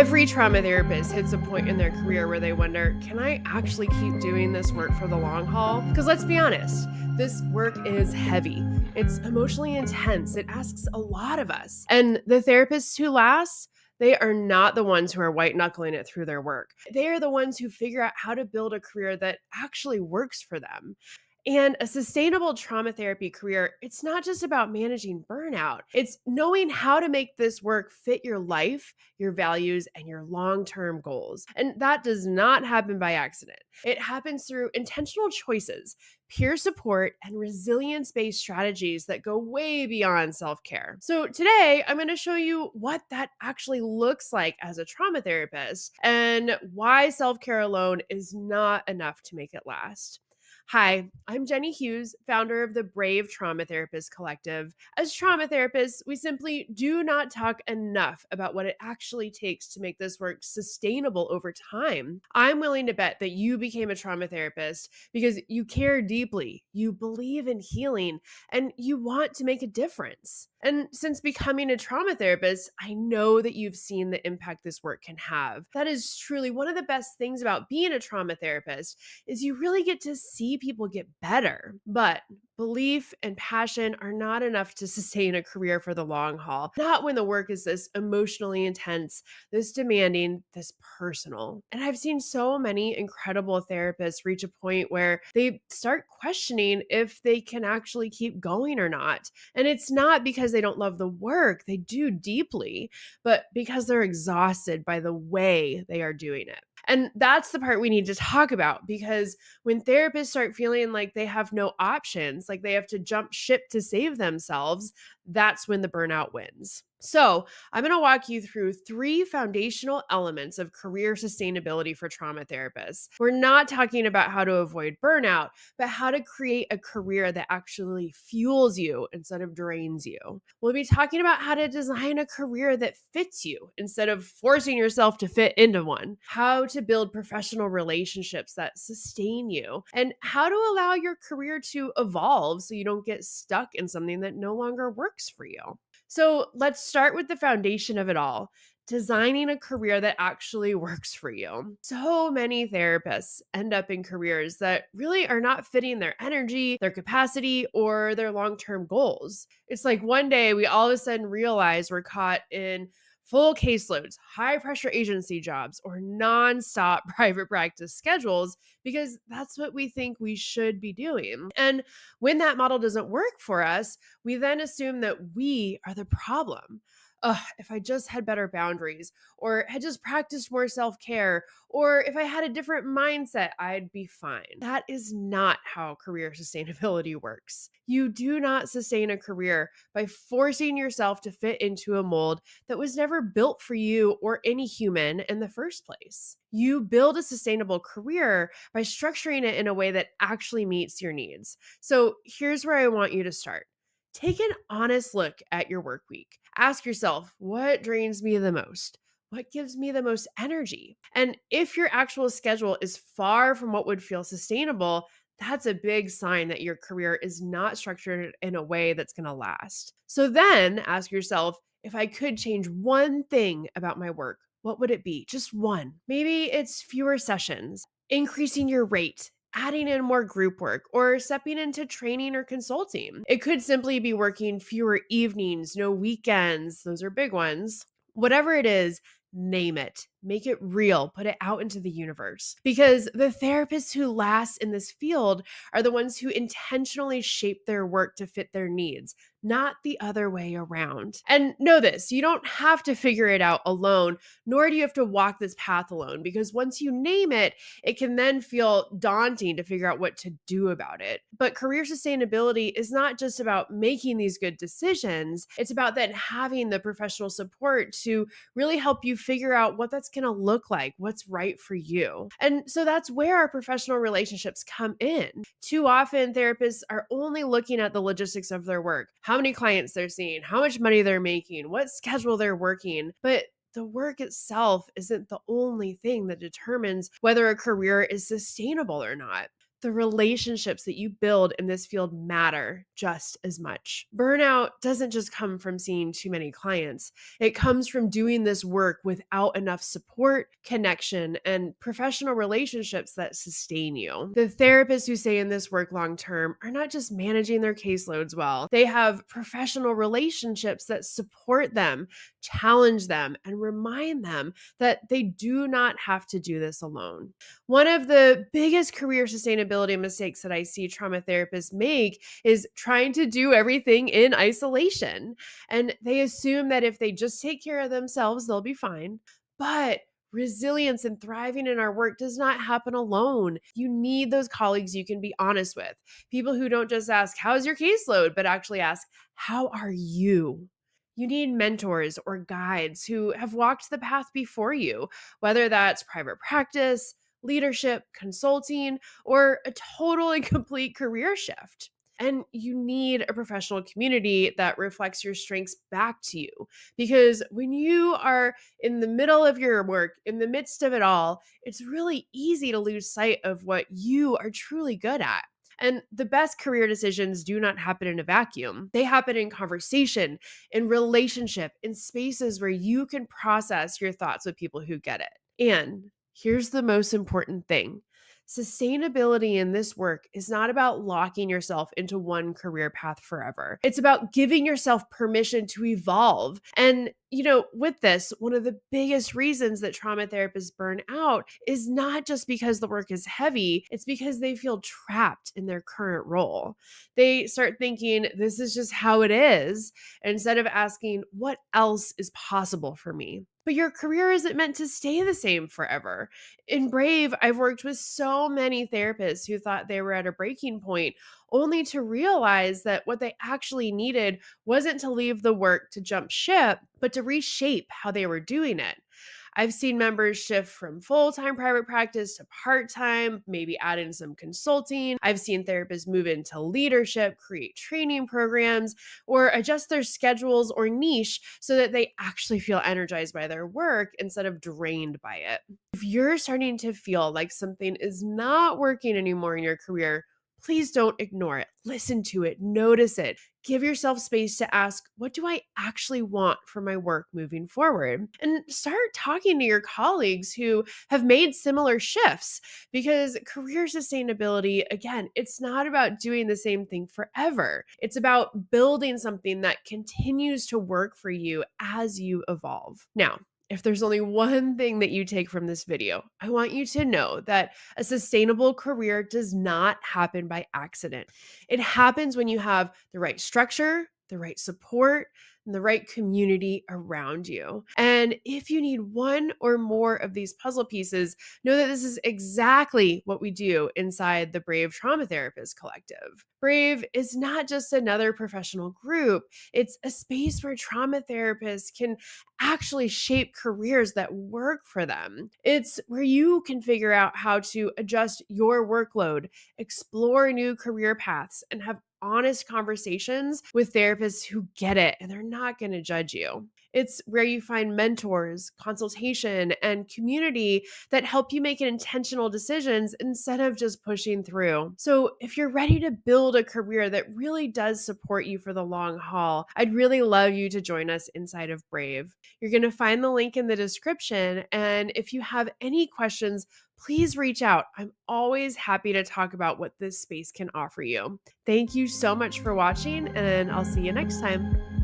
Every trauma therapist hits a point in their career where they wonder, can I actually keep doing this work for the long haul? Because let's be honest, this work is heavy. It's emotionally intense. It asks a lot of us. And the therapists who last, they are not the ones who are white knuckling it through their work. They are the ones who figure out how to build a career that actually works for them. And a sustainable trauma therapy career, it's not just about managing burnout. It's knowing how to make this work fit your life, your values, and your long term goals. And that does not happen by accident. It happens through intentional choices, peer support, and resilience based strategies that go way beyond self care. So, today, I'm going to show you what that actually looks like as a trauma therapist and why self care alone is not enough to make it last. Hi, I'm Jenny Hughes, founder of the Brave Trauma Therapist Collective. As trauma therapists, we simply do not talk enough about what it actually takes to make this work sustainable over time. I'm willing to bet that you became a trauma therapist because you care deeply, you believe in healing, and you want to make a difference. And since becoming a trauma therapist, I know that you've seen the impact this work can have. That is truly one of the best things about being a trauma therapist is you really get to see people get better. But belief and passion are not enough to sustain a career for the long haul. Not when the work is this emotionally intense, this demanding, this personal. And I've seen so many incredible therapists reach a point where they start questioning if they can actually keep going or not. And it's not because they don't love the work, they do deeply, but because they're exhausted by the way they are doing it. And that's the part we need to talk about because when therapists start feeling like they have no options, like they have to jump ship to save themselves, that's when the burnout wins. So, I'm going to walk you through 3 foundational elements of career sustainability for trauma therapists. We're not talking about how to avoid burnout, but how to create a career that actually fuels you instead of drains you. We'll be talking about how to design a career that fits you instead of forcing yourself to fit into one, how to build professional relationships that sustain you, and how to allow your career to evolve so you don't get stuck in something that no longer works for you. So let's start with the foundation of it all. Designing a career that actually works for you. So many therapists end up in careers that really are not fitting their energy, their capacity, or their long term goals. It's like one day we all of a sudden realize we're caught in full caseloads, high pressure agency jobs, or nonstop private practice schedules because that's what we think we should be doing. And when that model doesn't work for us, we then assume that we are the problem. Ugh, if I just had better boundaries, or had just practiced more self care, or if I had a different mindset, I'd be fine. That is not how career sustainability works. You do not sustain a career by forcing yourself to fit into a mold that was never built for you or any human in the first place. You build a sustainable career by structuring it in a way that actually meets your needs. So here's where I want you to start. Take an honest look at your work week. Ask yourself, what drains me the most? What gives me the most energy? And if your actual schedule is far from what would feel sustainable, that's a big sign that your career is not structured in a way that's going to last. So then ask yourself, if I could change one thing about my work, what would it be? Just one. Maybe it's fewer sessions, increasing your rate, adding in more group work, or stepping into training or consulting. It could simply be working fewer evenings, no weekends. Those are big ones. Whatever it is, name it. Make it real. Put it out into the universe. Because the therapists who last in this field are the ones who intentionally shape their work to fit their needs, not the other way around. And know this, you don't have to figure it out alone, nor do you have to walk this path alone, because once you name it, it can then feel daunting to figure out what to do about it. But career sustainability is not just about making these good decisions, it's about then having the professional support to really help you figure out what that's going to look like, what's right for you. And so that's where our professional relationships come in. Too often, therapists are only looking at the logistics of their work, how many clients they're seeing, how much money they're making, what schedule they're working. But the work itself isn't the only thing that determines whether a career is sustainable or not. The relationships that you build in this field matter just as much. Burnout doesn't just come from seeing too many clients. It comes from doing this work without enough support, connection, and professional relationships that sustain you. The therapists who stay in this work long term are not just managing their caseloads well, they have professional relationships that support them, challenge them, and remind them that they do not have to do this alone. One of the biggest career sustainability mistakes that I see trauma therapists make is trying to do everything in isolation. And they assume that if they just take care of themselves, they'll be fine. But resilience and thriving in our work does not happen alone. You need those colleagues you can be honest with. People who don't just ask, "How's your caseload?" but actually ask, "How are you?" You need mentors or guides who have walked the path before you, whether that's private practice, leadership, consulting, or a total and complete career shift. And you need a professional community that reflects your strengths back to you. Because when you are in the middle of your work, in the midst of it all, it's really easy to lose sight of what you are truly good at. And the best career decisions do not happen in a vacuum. They happen in conversation, in relationship, in spaces where you can process your thoughts with people who get it. And here's the most important thing. Sustainability in this work is not about locking yourself into one career path forever. It's about giving yourself permission to evolve. And, with this, one of the biggest reasons that trauma therapists burn out is not just because the work is heavy, it's because they feel trapped in their current role. They start thinking, this is just how it is, instead of asking, what else is possible for me? But your career isn't meant to stay the same forever. In Brave, I've worked with so many therapists who thought they were at a breaking point, only to realize that what they actually needed wasn't to leave the work to jump ship, but to reshape how they were doing it. I've seen members shift from full-time private practice to part-time, maybe add in some consulting. I've seen therapists move into leadership, create training programs, or adjust their schedules or niche so that they actually feel energized by their work instead of drained by it. If you're starting to feel like something is not working anymore in your career, please don't ignore it. Listen to it, notice it. Give yourself space to ask, what do I actually want for my work moving forward? And start talking to your colleagues who have made similar shifts, because career sustainability, again, it's not about doing the same thing forever. It's about building something that continues to work for you as you evolve. Now, if there's only one thing that you take from this video, I want you to know that a sustainable career does not happen by accident. It happens when you have the right structure, the right support, and the right community around you. And if you need one or more of these puzzle pieces, know that this is exactly what we do inside the Brave Trauma Therapist Collective. Brave is not just another professional group, it's a space where trauma therapists can actually shape careers that work for them. It's where you can figure out how to adjust your workload, explore new career paths, and have honest conversations with therapists who get it and they're not going to judge you. It's where you find mentors, consultation, and community that help you make intentional decisions instead of just pushing through. So, if you're ready to build a career that really does support you for the long haul, I'd really love you to join us inside of Brave. You're going to find the link in the description. And if you have any questions, please reach out. I'm always happy to talk about what this space can offer you. Thank you so much for watching, and I'll see you next time.